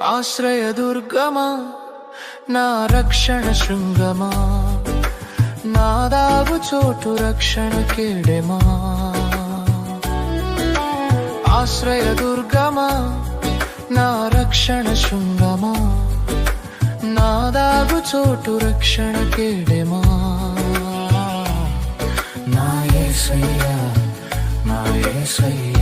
ఆశ్రయదుర్గమా నా రక్షణ శృంగమా, నా దాగు చోటు రక్షణ కేడెమా. ఆశ్రయదుర్గమా నా రక్షణ శృంగమా, నా దాగు చోటు రక్షణ కేడెమా. నా యేసయ్యా, నా యేసయ్యా.